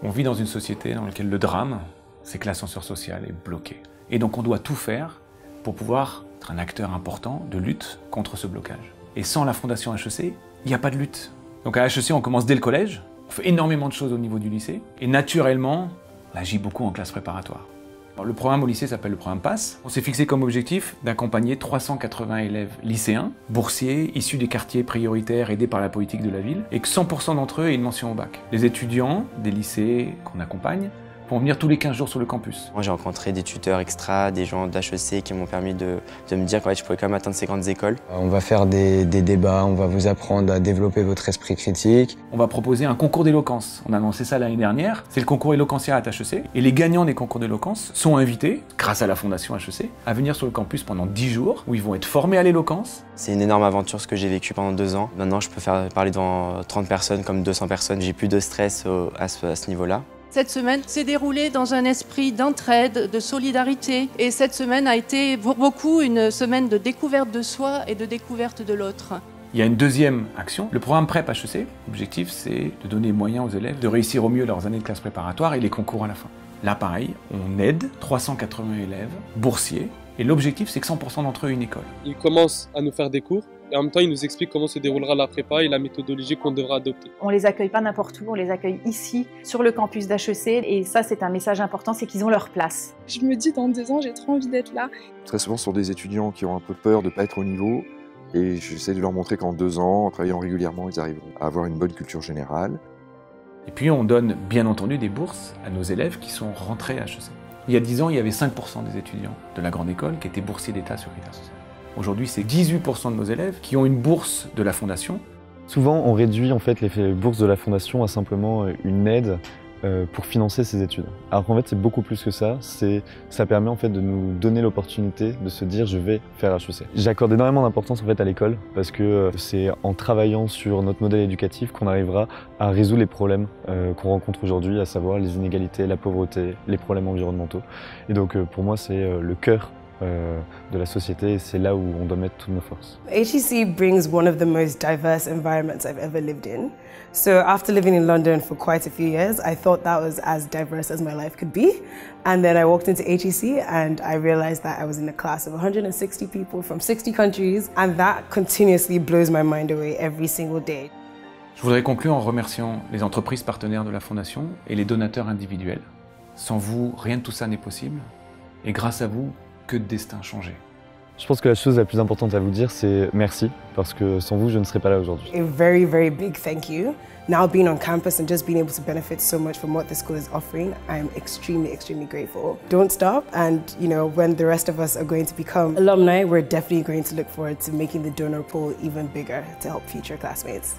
On vit dans une société dans laquelle le drame, c'est que l'ascenseur social est bloqué. Et donc on doit tout faire pour pouvoir être un acteur important de lutte contre ce blocage. Et sans la Fondation HEC, il n'y a pas de lutte. Donc à HEC, on commence dès le collège, on fait énormément de choses au niveau du lycée, et naturellement, on agit beaucoup en classe préparatoire. Le programme au lycée s'appelle le programme PASS. On s'est fixé comme objectif d'accompagner 380 élèves lycéens, boursiers, issus des quartiers prioritaires aidés par la politique de la ville, et que 100% d'entre eux aient une mention au bac. Les étudiants des lycées qu'on accompagne vont venir tous les 15 jours sur le campus. Moi, j'ai rencontré des tuteurs extra, des gens d'HEC qui m'ont permis de me dire que je pouvais quand même atteindre ces grandes écoles. On va faire des débats, on va vous apprendre à développer votre esprit critique. On va proposer un concours d'éloquence. On a lancé ça l'année dernière. C'est le concours éloquentiel à HEC. Et les gagnants des concours d'éloquence sont invités, grâce à la Fondation HEC, à venir sur le campus pendant 10 jours, où ils vont être formés à l'éloquence. C'est une énorme aventure ce que j'ai vécu pendant 2 ans. Maintenant, je peux faire parler devant 30 personnes comme 200 personnes. J'ai plus de stress à ce niveau-là. Cette semaine s'est déroulée dans un esprit d'entraide, de solidarité. Et cette semaine a été pour beaucoup une semaine de découverte de soi et de découverte de l'autre. Il y a une deuxième action, le programme PrEP HEC. L'objectif, c'est de donner moyen aux élèves de réussir au mieux leurs années de classe préparatoire et les concours à la fin. Là, pareil, on aide 380 élèves boursiers. Et l'objectif, c'est que 100% d'entre eux aient une école. Ils commencent à nous faire des cours. Et en même temps, ils nous expliquent comment se déroulera la prépa et la méthodologie qu'on devra adopter. On les accueille pas n'importe où, on les accueille ici, sur le campus d'HEC. Et ça, c'est un message important, c'est qu'ils ont leur place. Je me dis, dans 2 ans, j'ai trop envie d'être là. Très souvent, ce sont des étudiants qui ont un peu peur de ne pas être au niveau. Et j'essaie de leur montrer qu'en 2 ans, en travaillant régulièrement, ils arriveront à avoir une bonne culture générale. Et puis, on donne, bien entendu, des bourses à nos élèves qui sont rentrés à HEC. Il y a 10 ans, il y avait 5% des étudiants de la grande école qui étaient boursiers d'État sur critères sociaux. Aujourd'hui, c'est 18% de nos élèves qui ont une bourse de la Fondation. Souvent, on réduit en fait les bourses de la Fondation à simplement une aide pour financer ses études. Alors qu'en fait, c'est beaucoup plus que ça. Ça permet en fait de nous donner l'opportunité de se dire je vais faire HEC. J'accorde énormément d'importance en fait à l'école parce que c'est en travaillant sur notre modèle éducatif qu'on arrivera à résoudre les problèmes qu'on rencontre aujourd'hui, à savoir les inégalités, la pauvreté, les problèmes environnementaux. Et donc pour moi, c'est le cœur de la société, et c'est là où on doit mettre toutes nos forces. HEC brings one of the most diverse environments I've ever lived in. So after living in London for quite a few years, I thought that was as diverse as my life could be. And then I walked into HEC and I realized that I was in a class of 160 people from 60 countries, and that continuously blows my mind away every single day. Je voudrais conclure en remerciant les entreprises partenaires de la Fondation et les donateurs individuels. Sans vous, rien de tout ça n'est possible. Et grâce à vous, que de destins changés. Je pense que la chose la plus importante à vous dire, c'est merci, parce que sans vous, je ne serais pas là aujourd'hui. A very, very big thank you. Now being on campus and just being able to benefit so much from what the school is offering, I'm extremely, extremely grateful. Don't stop, and you know, when the rest of us are going to become alumni, we're definitely going to look forward to making the donor pool even bigger to help future classmates.